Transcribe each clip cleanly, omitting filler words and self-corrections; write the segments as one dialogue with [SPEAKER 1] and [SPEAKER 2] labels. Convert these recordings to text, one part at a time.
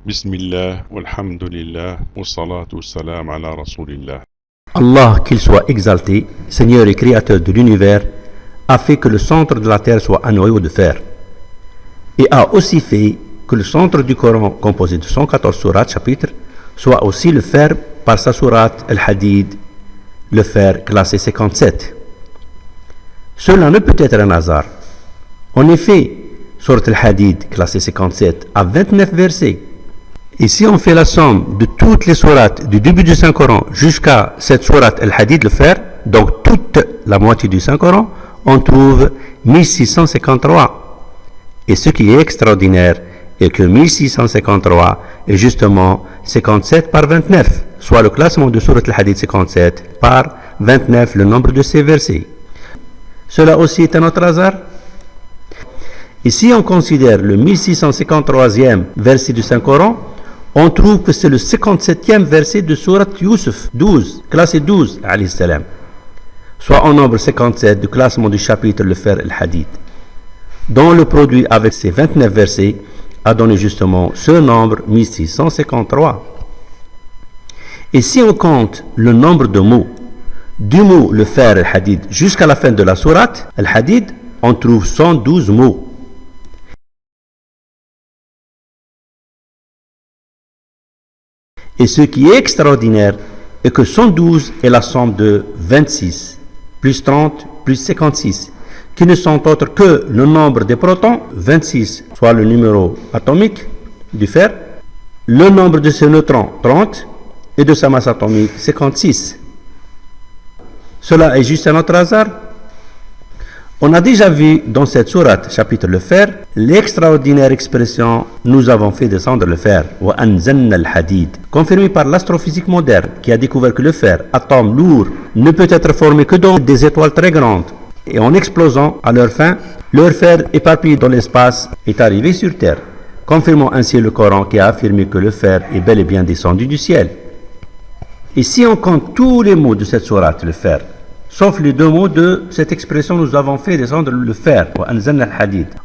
[SPEAKER 1] Bismillah, walhamdulillah, wassalatu wassalam ala rasulillah.
[SPEAKER 2] Allah, qu'il soit exalté, Seigneur et Créateur de l'univers, a fait que le centre de la terre soit un noyau de fer, et a aussi fait que le centre du Coran, composé de 114 sourates, chapitres, soit aussi le fer par sa sourate Al-Hadid, le fer classé 57. Cela ne peut être un hasard. En effet, sourate Al-Hadid, classé 57, a 29 versets. Et si on fait la somme de toutes les sourates du début du Saint-Coran jusqu'à cette sourate Al-Hadid, le fer, donc toute la moitié du Saint-Coran, on trouve 1653. Et ce qui est extraordinaire est que 1653 est justement 57 par 29, soit le classement de sourate Al-Hadid 57 par 29, le nombre de ces versets. Cela aussi est un autre hasard. Et si on considère le 1653e verset du Saint-Coran, on trouve que c'est le 57e verset de sourate Yusuf 12, classé 12, alayhi salam, soit en nombre 57 du classement du chapitre le fer Al-Hadid, dont le produit avec ses 29 versets a donné justement ce nombre 1653. Et si on compte le nombre de mots du mot le fer Al-Hadid jusqu'à la fin de la sourate Al-Hadid, on trouve 112 mots. Et ce qui est extraordinaire est que 112 est la somme de 26, plus 30, plus 56, qui ne sont autres que le nombre des protons, 26, soit le numéro atomique du fer, le nombre de ses neutrons, 30, et de sa masse atomique, 56. Cela est juste un autre hasard. On a déjà vu dans cette sourate, chapitre le fer, l'extraordinaire expression « Nous avons fait descendre le fer » wa anzalna al-hadid, confirmée par l'astrophysique moderne qui a découvert que le fer, atome lourd, ne peut être formé que dans des étoiles très grandes. Et en explosant à leur fin, leur fer éparpillé dans l'espace est arrivé sur Terre, confirmant ainsi le Coran qui a affirmé que le fer est bel et bien descendu du ciel. Et si on compte tous les mots de cette sourate, le fer, sauf les deux mots de cette expression « Nous avons fait descendre le fer »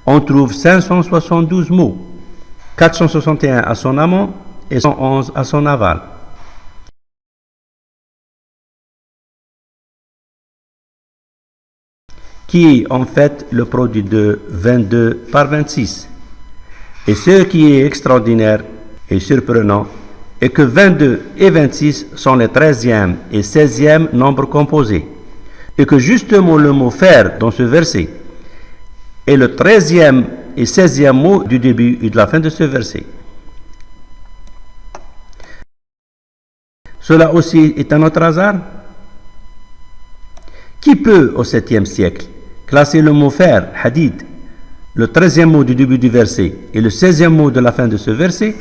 [SPEAKER 2] on trouve 572 mots, 461 à son amont et 111 à son aval. Qui est en fait le produit de 22 par 26. Et ce qui est extraordinaire et surprenant est que 22 et 26 sont les 13e et 16e nombres composés. Et que justement le mot faire dans ce verset est le 13e et 16e mot du début et de la fin de ce verset. Cela aussi est un autre hasard. Qui peut au 7e siècle classer le mot faire, hadid, le 13e mot du début du verset et le 16e mot de la fin de ce verset,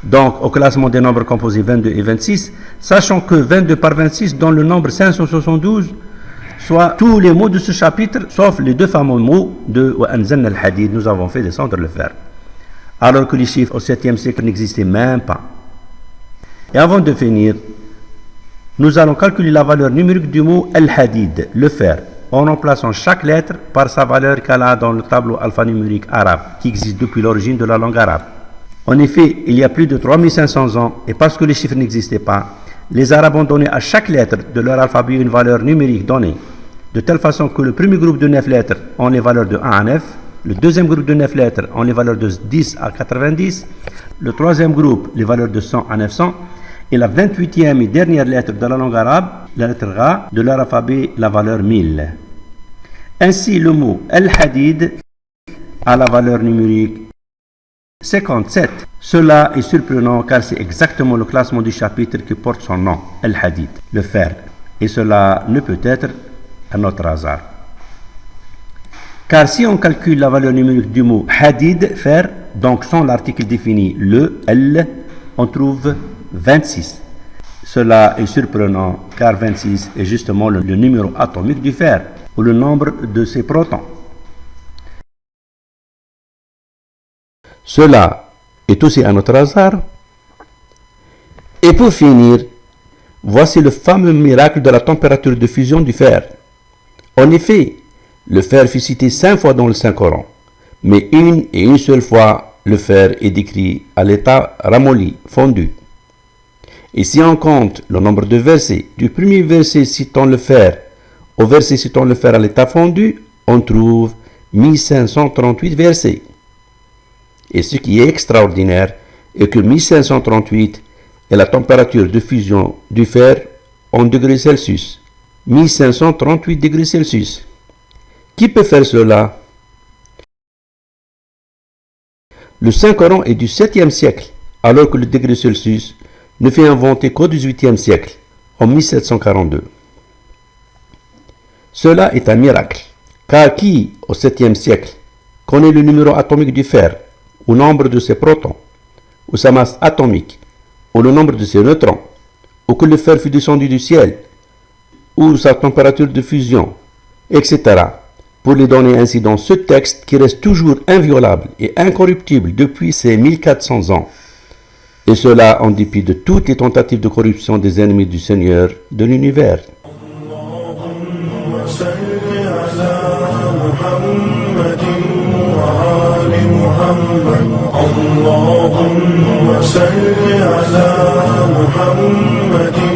[SPEAKER 2] donc au classement des nombres composés 22 et 26, sachant que 22 par 26 donne le nombre 572, soit tous les mots de ce chapitre, sauf les deux fameux mots de wa anzalna al-hadid, nous avons fait descendre le fer, alors que les chiffres au 7e siècle n'existaient même pas. Et avant de finir, nous allons calculer la valeur numérique du mot al-hadid, le fer, en remplaçant chaque lettre par sa valeur qu'elle a dans le tableau alphanumérique arabe, qui existe depuis l'origine de la langue arabe. En effet, il y a plus de 3500 ans, et parce que les chiffres n'existaient pas, les Arabes ont donné à chaque lettre de leur alphabet une valeur numérique donnée, de telle façon que le premier groupe de 9 lettres ont les valeurs de 1 à 9, le deuxième groupe de 9 lettres ont les valeurs de 10 à 90, le troisième groupe les valeurs de 100 à 900, et la 28e et dernière lettre de la langue arabe, la lettre Ra, de leur alphabet, la valeur 1000. Ainsi, le mot Al-Hadid a la valeur numérique 57. Cela est surprenant car c'est exactement le classement du chapitre qui porte son nom, Al-Hadid, le fer. Et cela ne peut être un autre hasard. Car si on calcule la valeur numérique du mot Hadid, fer, donc sans l'article défini, le, L, on trouve 26. Cela est surprenant car 26 est justement le numéro atomique du fer, ou le nombre de ses protons. Cela est aussi un autre hasard. Et pour finir, voici le fameux miracle de la température de fusion du fer. En effet, le fer fut cité 5 fois dans le Saint-Coran, mais une seule fois le fer est décrit à l'état ramolli, fondu. Et si on compte le nombre de versets, du premier verset citant le fer au verset citant le fer à l'état fondu, on trouve 1538 versets. Et ce qui est extraordinaire est que 1538 est la température de fusion du fer en degrés Celsius. 1538 degrés Celsius. Qui peut faire cela? Le Saint-Coran est du 7e siècle, alors que le degré Celsius ne fut inventé qu'au XVIIIe siècle, en 1742. Cela est un miracle, car qui, au 7e siècle, connaît le numéro atomique du fer, ou nombre de ses protons, ou sa masse atomique, ou le nombre de ses neutrons, ou que le fer fut descendu du ciel, ou sa température de fusion, etc., pour les donner ainsi dans ce texte qui reste toujours inviolable et incorruptible depuis ces 1400 ans. Et cela en dépit de toutes les tentatives de corruption des ennemis du Seigneur de l'univers.
[SPEAKER 3] اللهم صل على محمد